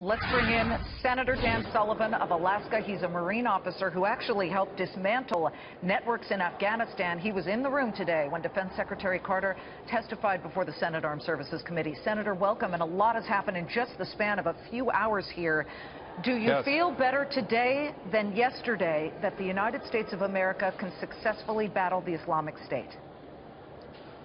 Let's bring in Senator Dan Sullivan of Alaska. He's a Marine officer who actually helped dismantle networks in Afghanistan. He was in the room today when Defense Secretary Carter testified before the Senate Armed Services Committee. Senator, welcome, and a lot has happened in just the span of a few hours here. Do you feel better today than yesterday that the United States of America can successfully battle the Islamic State?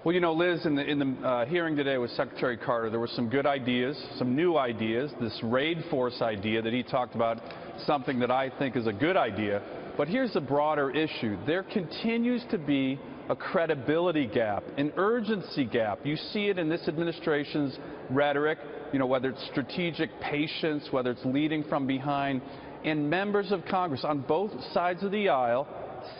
Well, you know, Liz, in the hearing today with Secretary Carter, there were some good ideas, some new ideas. This raid force idea that he talked about, something that I think is a good idea. But here's the broader issue. There continues to be a credibility gap, an urgency gap. You see it in this administration's rhetoric, you know, whether it's strategic patience, whether it's leading from behind. And members of Congress on both sides of the aisle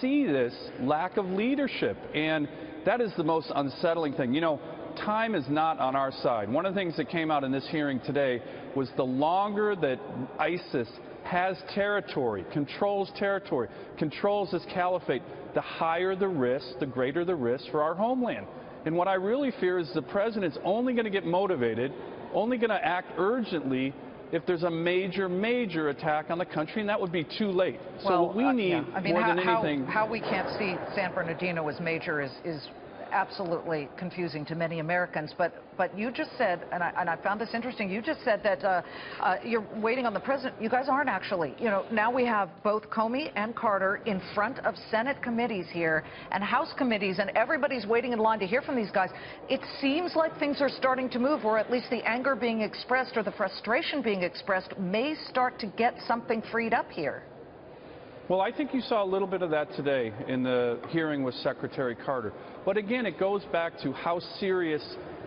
see this lack of leadership. And that is the most unsettling thing. You know, time is not on our side. One of the things that came out in this hearing today was the longer that ISIS has territory, controls this caliphate, the higher the risk, the greater the risk for our homeland. And what I really fear is the president's only going to get motivated, only going to act urgently if there's a major attack on the country, and that would be too late. So what we need more than anything... How we can't see San Bernardino as major is absolutely confusing to many Americans. But you just said, and I found this interesting, you just said that you're waiting on the president. You guys aren't actually. You know, now we have both Comey and Carter in front of Senate committees here and House committees, and everybody's waiting in line to hear from these guys. It seems like things are starting to move, or at least the anger being expressed or the frustration being expressed may start to get something freed up here. Well, I think you saw a little bit of that today in the hearing with Secretary Carter. But again, it goes back to how serious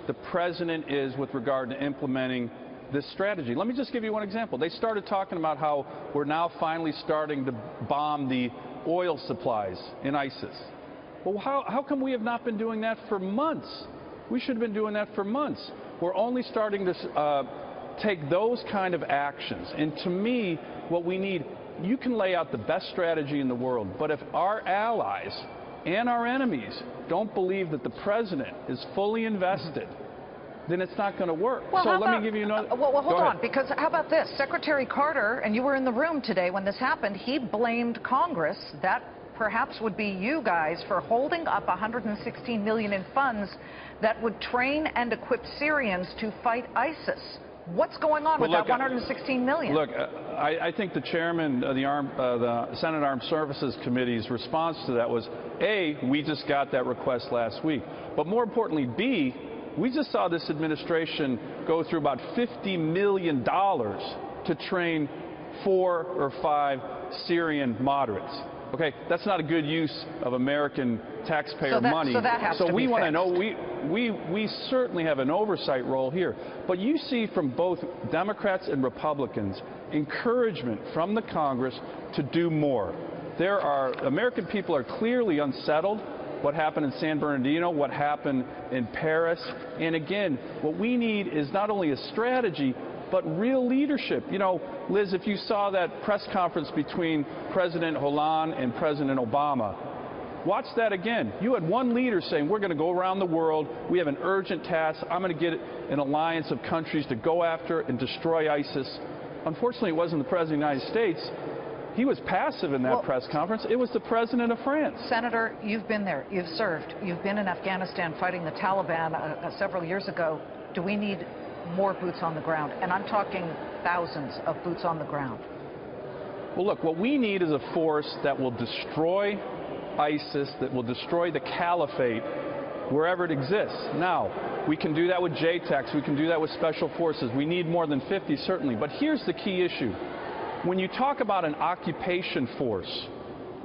the president is with regard to implementing this strategy. Let me just give you one example. They started talking about how we're now finally starting to bomb the oil supplies in ISIS. Well, how come we have not been doing that for months? We should have been doing that for months. We're only starting to take those kind of actions. And to me, what we need, you can lay out the best strategy in the world, but if our allies and our enemies don't believe that the president is fully invested, then it's not going to work. Well, so let me give you another... Well, hold on, because how about this? Secretary Carter, and you were in the room today when this happened, he blamed Congress, that perhaps would be you guys, for holding up $116 million in funds that would train and equip Syrians to fight ISIS. What's going on with that $116 million? Look, I think the chairman of the Senate Armed Services Committee's response to that was, A, we just got that request last week. But more importantly, B, we just saw this administration go through about $50 million to train 4 or 5 Syrian moderates. Okay, that's not a good use of American taxpayer money. So we want to know, we certainly have an oversight role here. But you see from both Democrats and Republicans encouragement from the Congress to do more. American people are clearly unsettled. What happened in San Bernardino, what happened in Paris. And again, what we need is not only a strategy, but real leadership. You know, Liz, if you saw that press conference between President Hollande and President Obama, watch that again. You had one leader saying, we're going to go around the world. We have an urgent task. I'm going to get an alliance of countries to go after and destroy ISIS. Unfortunately, it wasn't the President of the United States. He was passive in that press conference. It was the President of France. Senator, you've been there. You've served. You've been in Afghanistan fighting the Taliban several years ago. Do we need more boots on the ground? And I'm talking thousands of boots on the ground. Well, look, what we need is a force that will destroy ISIS, that will destroy the caliphate wherever it exists. Now, we can do that with JTACs. We can do that with special forces. We need more than 50, certainly. But here's the key issue. When you talk about an occupation force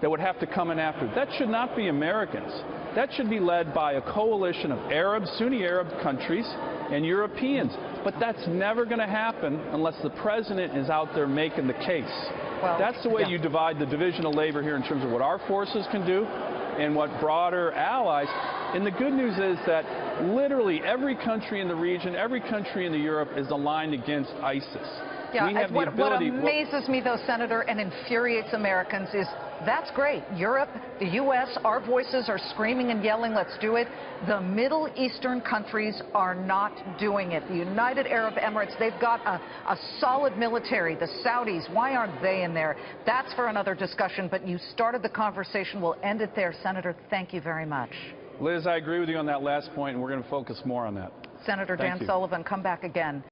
that would have to come in after, that should not be Americans. That should be led by a coalition of Arabs, Sunni Arab countries, and Europeans. But that's never going to happen unless the president is out there making the case. Well, that's the way you divide the division of labor here in terms of what our forces can do and what broader allies. And the good news is that literally every country in the region, every country in Europe is aligned against ISIS. Yeah, we have what the ability. amazes me, though, Senator, and infuriates Americans is that's great. Europe, the U.S., our voices are screaming and yelling, let's do it. The Middle Eastern countries are not doing it. The United Arab Emirates, they've got a solid military. The Saudis, why aren't they in there? That's for another discussion, but you started the conversation. We'll end it there. Senator, thank you very much. Liz, I agree with you on that last point, and we're going to focus more on that. Senator Dan Sullivan, come back again.